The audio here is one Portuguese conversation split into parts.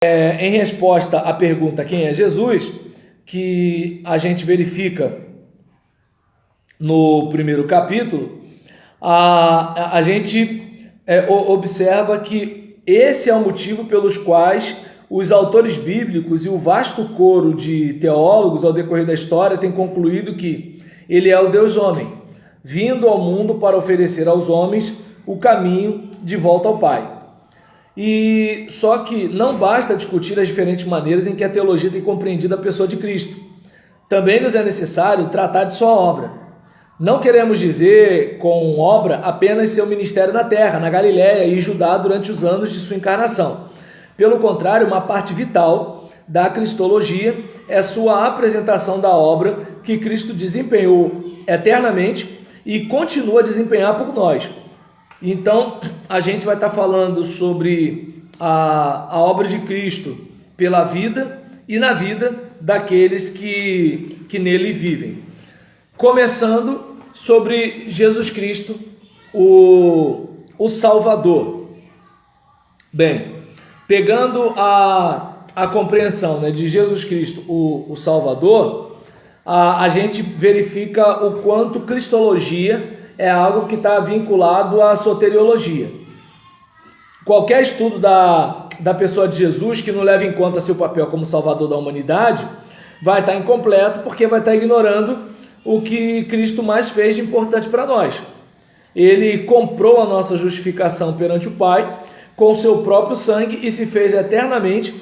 Em resposta à pergunta quem é Jesus, que a gente verifica no primeiro capítulo, a gente observa que esse é o motivo pelos quais os autores bíblicos e o vasto coro de teólogos ao decorrer da história têm concluído que ele é o Deus homem, vindo ao mundo para oferecer aos homens o caminho de volta ao Pai. E só que não basta discutir as diferentes maneiras em que a teologia tem compreendido a pessoa de Cristo. Também nos é necessário tratar de sua obra. Não queremos dizer com obra apenas seu ministério na terra, na Galiléia e Judá durante os anos de sua encarnação. Pelo contrário, uma parte vital da cristologia é sua apresentação da obra que Cristo desempenhou eternamente e continua a desempenhar por nós. Então, a gente vai estar falando sobre a obra de Cristo pela vida e na vida daqueles que nele vivem. Começando sobre Jesus Cristo, o Salvador. Bem, pegando a compreensão, né, de Jesus Cristo, o Salvador, a gente verifica o quanto cristologia é algo que está vinculado à soteriologia. Qualquer estudo da pessoa de Jesus que não leva em conta seu papel como salvador da humanidade vai estar incompleto, porque vai estar ignorando o que Cristo mais fez de importante para nós. Ele comprou a nossa justificação perante o Pai com seu próprio sangue e se fez eternamente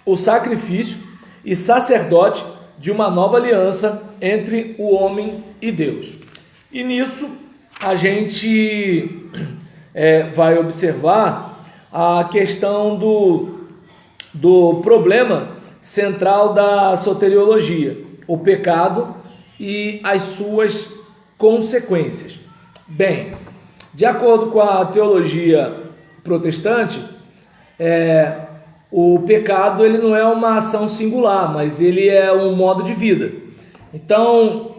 o sacrifício e sacerdote de uma nova aliança entre o homem e Deus. E nisso a gente vai observar a questão do problema central da soteriologia, o pecado e as suas consequências. Bem, de acordo com a teologia protestante, o pecado ele não é uma ação singular, mas ele é um modo de vida. Então,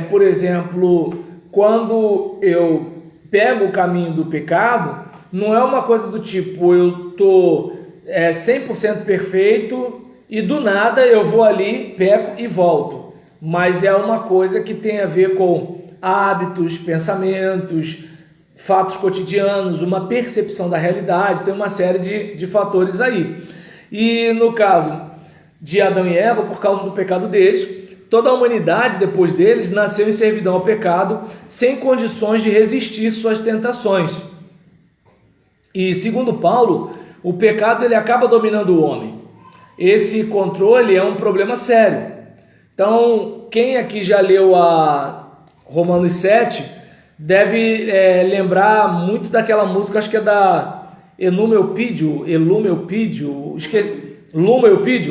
por exemplo, quando eu pego o caminho do pecado, não é uma coisa do tipo, eu estou 100% perfeito e do nada eu vou ali, peco e volto. Mas é uma coisa que tem a ver com hábitos, pensamentos, fatos cotidianos, uma percepção da realidade, tem uma série de fatores aí. E no caso de Adão e Eva, por causa do pecado deles, toda a humanidade, depois deles, nasceu em servidão ao pecado, sem condições de resistir suas tentações. E, segundo Paulo, o pecado ele acaba dominando o homem. Esse controle é um problema sério. Então, quem aqui já leu a Romanos 7, deve lembrar muito daquela música, acho que é da Lume Eupídio,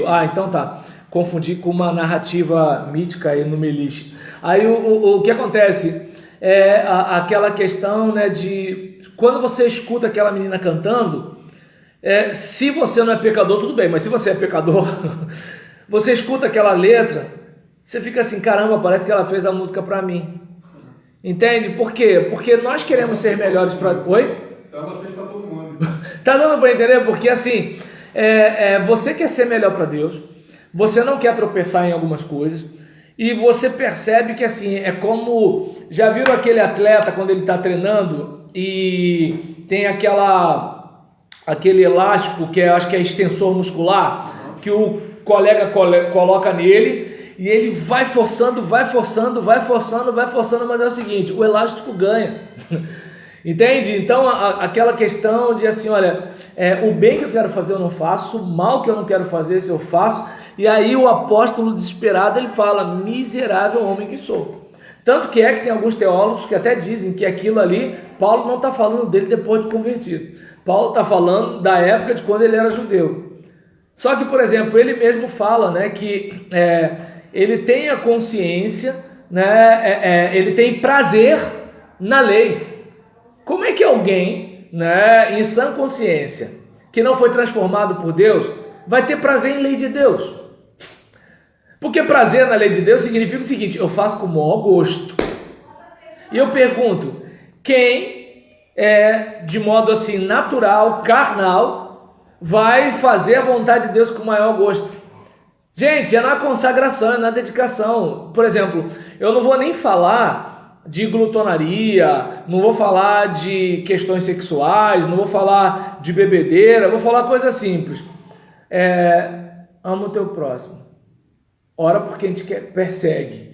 ah, então tá. Confundi com uma narrativa mítica e numelística. Aí o que acontece é aquela questão, né, de quando você escuta aquela menina cantando, se você não é pecador, tudo bem, mas se você é pecador, você escuta aquela letra, você fica assim, caramba, parece que ela fez a música para mim. Entende? Por quê? Porque nós queremos ser melhores para... Oi? Ela fez para todo mundo. Tá dando para entender? Porque assim, você quer ser melhor para Deus, você não quer tropeçar em algumas coisas, e você percebe que assim, é como, já viram aquele atleta quando ele está treinando e tem aquele elástico que acho que é extensor muscular, que o colega coloca nele e ele vai forçando, mas é o seguinte, o elástico ganha. Entende? Então aquela questão de assim, olha, o bem que eu quero fazer eu não faço, o mal que eu não quero fazer esse eu faço. E aí o apóstolo desesperado, ele fala, miserável homem que sou. Tanto que tem alguns teólogos que até dizem que aquilo ali, Paulo não está falando dele depois de convertido. Paulo está falando da época de quando ele era judeu. Só que, por exemplo, ele mesmo fala, né, que ele tem a consciência, né, ele tem prazer na lei. Como é que alguém, né, em sã consciência, que não foi transformado por Deus, vai ter prazer em lei de Deus? Porque prazer na lei de Deus significa o seguinte, eu faço com o maior gosto. E eu pergunto, quem de modo assim natural, carnal, vai fazer a vontade de Deus com o maior gosto. Gente, é na consagração, é na dedicação. Por exemplo, eu não vou nem falar de glutonaria, não vou falar de questões sexuais, não vou falar de bebedeira, vou falar coisa simples. Ama o teu próximo. Ora por quem te persegue.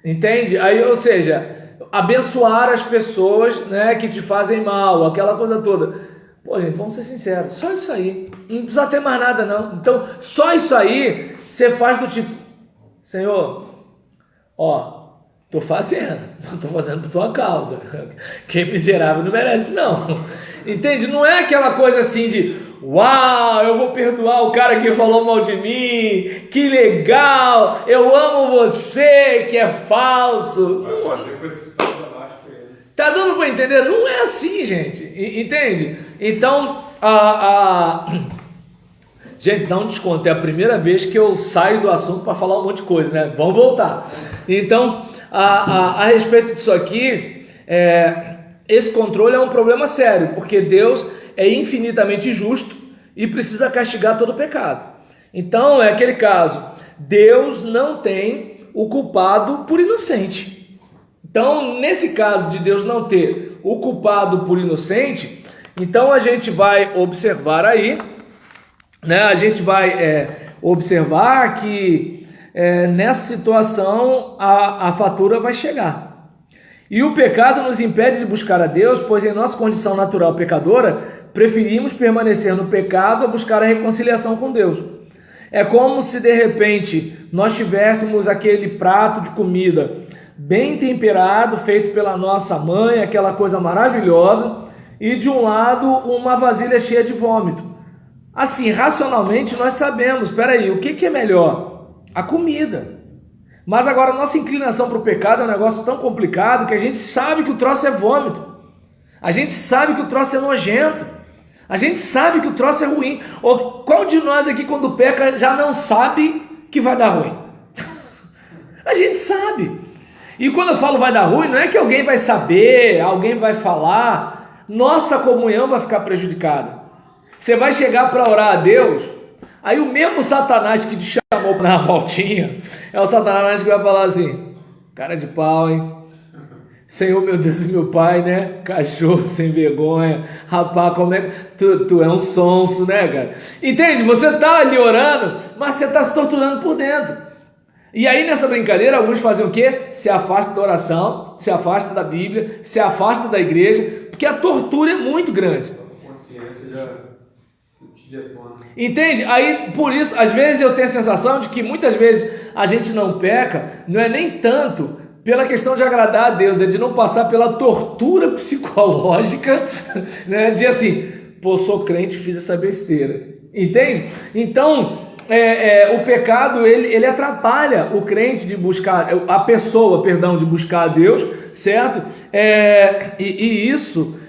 Entende? Aí, ou seja, abençoar as pessoas, né, que te fazem mal, aquela coisa toda. Pô, gente, vamos ser sinceros, só isso aí, não precisa ter mais nada não. Então, só isso aí, você faz do tipo, Senhor, tô fazendo por tua causa, quem é miserável não merece não, entende? Não é aquela coisa assim de, uau, eu vou perdoar o cara que falou mal de mim, que legal, eu amo você, que é falso. Tá dando para entender? Não é assim, gente. Entende? Então, gente, dá um desconto. É a primeira vez que eu saio do assunto para falar um monte de coisa, né? Vamos voltar. Então, a respeito disso aqui, esse controle é um problema sério, porque Deus é infinitamente justo e precisa castigar todo pecado. Então, é aquele caso. Deus não tem o culpado por inocente. Então, nesse caso de Deus não ter o culpado por inocente, então a gente vai observar aí, né? A gente vai observar que nessa situação a fatura vai chegar. E o pecado nos impede de buscar a Deus, pois em nossa condição natural pecadora, preferimos permanecer no pecado a buscar a reconciliação com Deus. É como se de repente nós tivéssemos aquele prato de comida bem temperado, feito pela nossa mãe, aquela coisa maravilhosa, e de um lado uma vasilha cheia de vômito. Assim, racionalmente nós sabemos, peraí, o que é melhor? A comida. Mas agora a nossa inclinação para o pecado é um negócio tão complicado que a gente sabe que o troço é vômito. A gente sabe que o troço é nojento. A gente sabe que o troço é ruim. Ou qual de nós aqui quando peca já não sabe que vai dar ruim? A gente sabe. E quando eu falo vai dar ruim, não é que alguém vai saber, alguém vai falar, nossa comunhão vai ficar prejudicada. Você vai chegar para orar a Deus, aí o mesmo Satanás que te chamou para uma voltinha, é o Satanás que vai falar assim, cara de pau, hein? Senhor, meu Deus e meu Pai, né? Cachorro sem vergonha, rapaz, como é que... Tu é um sonso, né, cara? Entende? Você tá ali orando, mas você tá se torturando por dentro. E aí nessa brincadeira alguns fazem o quê? Se afastam da oração, se afastam da Bíblia, se afastam da igreja, porque a tortura é muito grande. A consciência já te detona. Entende? Aí por isso, às vezes eu tenho a sensação de que muitas vezes a gente não peca, não é nem tanto pela questão de agradar a Deus, é de não passar pela tortura psicológica, né? De assim, pô, sou crente, fiz essa besteira. Entende? Então... o pecado ele atrapalha o crente de buscar, a pessoa, perdão, de buscar a Deus, certo? E isso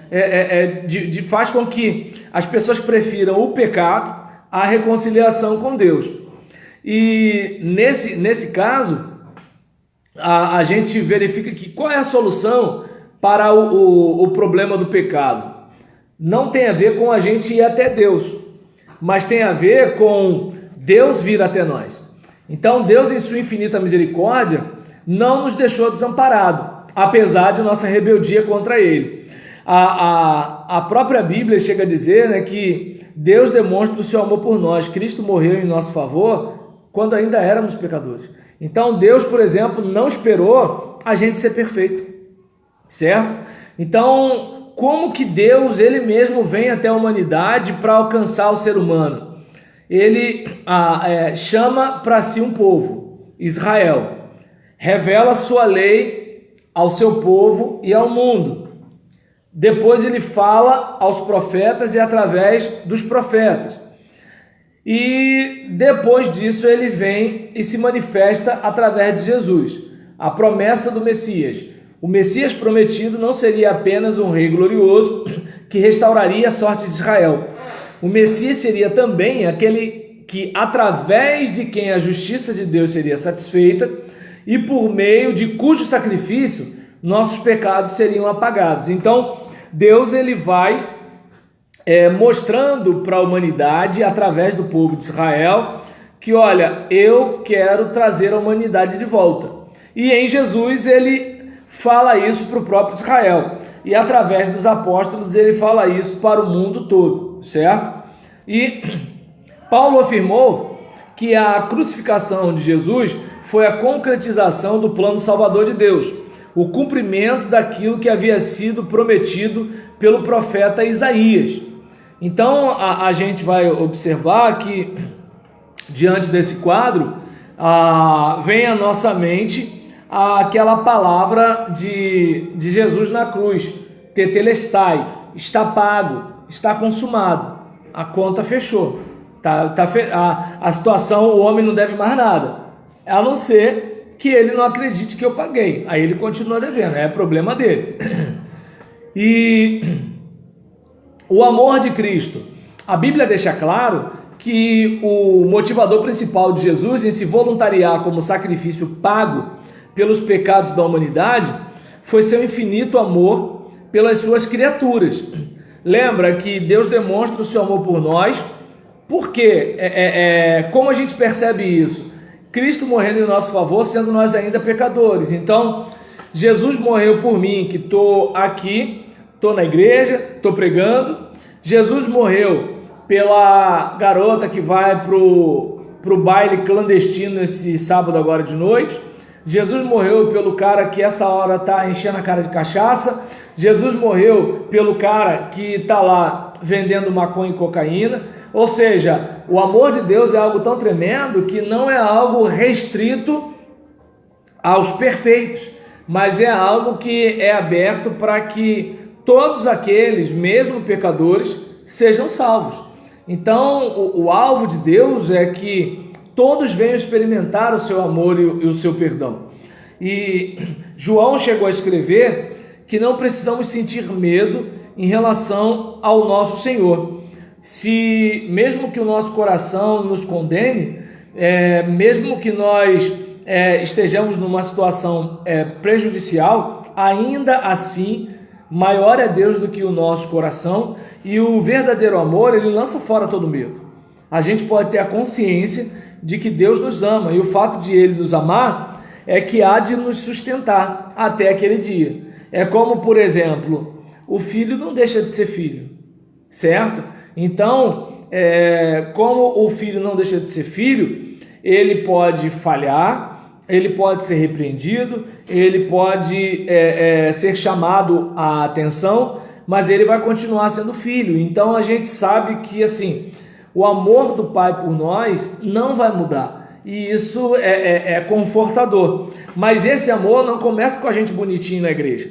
faz com que as pessoas prefiram o pecado à reconciliação com Deus. E nesse caso, a gente verifica que qual é a solução para o problema do pecado? Não tem a ver com a gente ir até Deus, mas tem a ver com Deus vir até nós. Então Deus, em sua infinita misericórdia, não nos deixou desamparado, apesar de nossa rebeldia contra Ele. A própria Bíblia chega a dizer, né, que Deus demonstra o seu amor por nós. Cristo morreu em nosso favor quando ainda éramos pecadores. Então Deus, por exemplo, não esperou a gente ser perfeito, certo? Então, como que Deus, Ele mesmo, vem até a humanidade para alcançar o ser humano? Ele chama para si um povo, Israel, revela sua lei ao seu povo e ao mundo. Depois ele fala aos profetas e através dos profetas. E depois disso ele vem e se manifesta através de Jesus, a promessa do Messias. O Messias prometido não seria apenas um rei glorioso que restauraria a sorte de Israel. O Messias seria também aquele que, através de quem a justiça de Deus seria satisfeita e por meio de cujo sacrifício nossos pecados seriam apagados. Então, Deus ele vai mostrando para a humanidade, através do povo de Israel, que olha, eu quero trazer a humanidade de volta. E em Jesus ele fala isso para o próprio Israel. E através dos apóstolos ele fala isso para o mundo todo, certo? E Paulo afirmou que a crucificação de Jesus foi a concretização do plano salvador de Deus, o cumprimento daquilo que havia sido prometido pelo profeta Isaías. Então a gente vai observar que diante desse quadro vem à nossa mente aquela palavra de Jesus na cruz, tetelestai, está pago, está consumado, a conta fechou, a situação, o homem não deve mais nada, a não ser que ele não acredite que eu paguei, aí ele continua devendo, é problema dele. E o amor de Cristo, a Bíblia deixa claro que o motivador principal de Jesus em se voluntariar como sacrifício pago pelos pecados da humanidade foi seu infinito amor pelas suas criaturas. Lembra que Deus demonstra o seu amor por nós, porque como a gente percebe isso? Cristo morrendo em nosso favor, sendo nós ainda pecadores. Então, Jesus morreu por mim, que estou aqui, estou na igreja, estou pregando. Jesus morreu pela garota que vai pro baile clandestino esse sábado agora de noite. Jesus morreu pelo cara que essa hora está enchendo a cara de cachaça. Jesus morreu pelo cara que está lá vendendo maconha e cocaína. Ou seja, o amor de Deus é algo tão tremendo que não é algo restrito aos perfeitos, mas é algo que é aberto para que todos aqueles, mesmo pecadores, sejam salvos. Então, o alvo de Deus é que todos venham experimentar o seu amor e o seu perdão. E João chegou a escrever que não precisamos sentir medo em relação ao nosso Senhor. Se mesmo que o nosso coração nos condene, mesmo que nós estejamos numa situação prejudicial, ainda assim maior é Deus do que o nosso coração, e o verdadeiro amor, ele lança fora todo medo. A gente pode ter a consciência de que Deus nos ama, e o fato de ele nos amar é que há de nos sustentar até aquele dia. É como, por exemplo, o filho não deixa de ser filho, certo? Então, como o filho não deixa de ser filho, ele pode falhar, ele pode ser repreendido, ele pode ser chamado à atenção, mas ele vai continuar sendo filho. Então a gente sabe que assim, o amor do Pai por nós não vai mudar, e isso é confortador. Mas esse amor não começa com a gente bonitinho na igreja,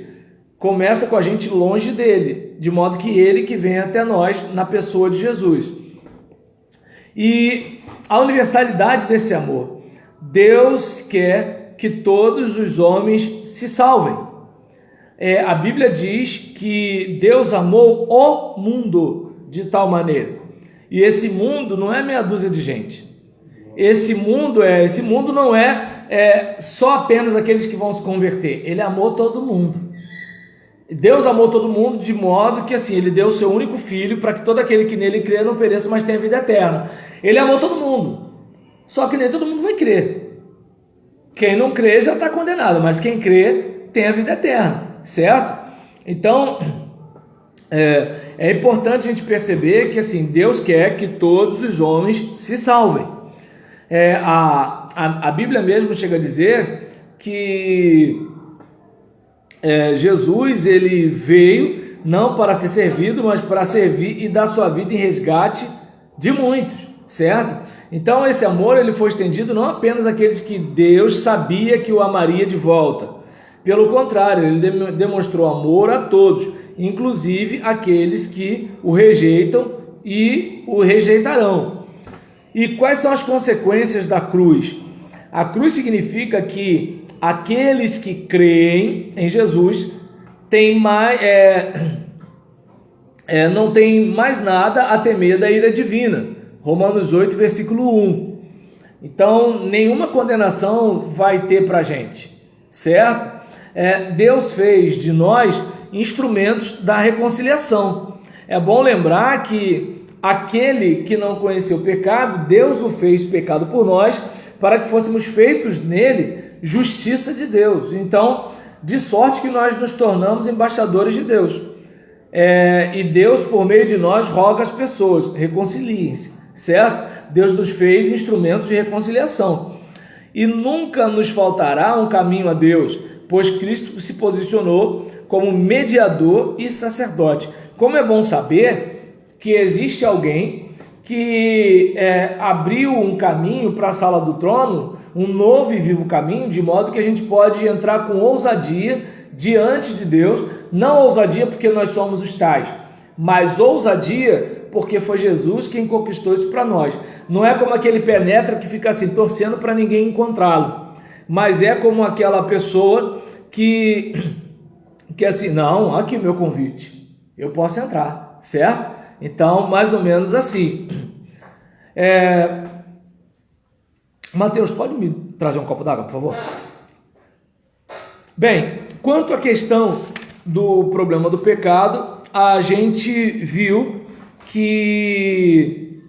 começa com a gente longe dele, de modo que ele que vem até nós na pessoa de Jesus. E a universalidade desse amor, Deus quer que todos os homens se salvem. A Bíblia diz que Deus amou o mundo de tal maneira, e esse mundo não é meia dúzia de gente. Esse mundo não é só apenas aqueles que vão se converter. Ele amou todo mundo. Deus amou todo mundo de modo que assim, ele deu o seu único filho para que todo aquele que nele crê não pereça, mas tenha vida eterna. Ele amou todo mundo, só que nem todo mundo vai crer. Quem não crê já está condenado, mas quem crê tem a vida eterna, certo? Então é importante a gente perceber que assim, Deus quer que todos os homens se salvem. A Bíblia mesmo chega a dizer que Jesus ele veio não para ser servido, mas para servir e dar sua vida em resgate de muitos, certo? Então esse amor ele foi estendido não apenas àqueles que Deus sabia que o amaria de volta. Pelo contrário, ele demonstrou amor a todos, inclusive aqueles que o rejeitam e o rejeitarão. E quais são as consequências da cruz? A cruz significa que aqueles que creem em Jesus não tem mais nada a temer da ira divina. Romanos 8, versículo 1. Então, nenhuma condenação vai ter para a gente, certo? Deus fez de nós instrumentos da reconciliação. É bom lembrar que aquele que não conheceu o pecado, Deus o fez pecado por nós, para que fôssemos feitos nele justiça de Deus. Então, de sorte que nós nos tornamos embaixadores de Deus. E Deus, por meio de nós, roga às pessoas, reconciliem-se, certo? Deus nos fez instrumentos de reconciliação. E nunca nos faltará um caminho a Deus, pois Cristo se posicionou como mediador e sacerdote. Como é bom saber que existe alguém que abriu um caminho para a sala do trono, um novo e vivo caminho, de modo que a gente pode entrar com ousadia diante de Deus, não ousadia porque nós somos os tais, mas ousadia porque foi Jesus quem conquistou isso para nós. Não é como aquele penetra que fica assim, torcendo para ninguém encontrá-lo, mas é como aquela pessoa que assim, não, aqui o meu convite, eu posso entrar, certo? Então, mais ou menos assim. Mateus, pode me trazer um copo d'água, por favor? Bem, quanto à questão do problema do pecado, a gente viu que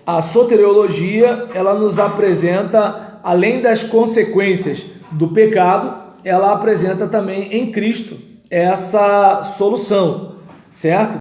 a soteriologia, ela nos apresenta, além das consequências do pecado, ela apresenta também em Cristo essa solução, certo?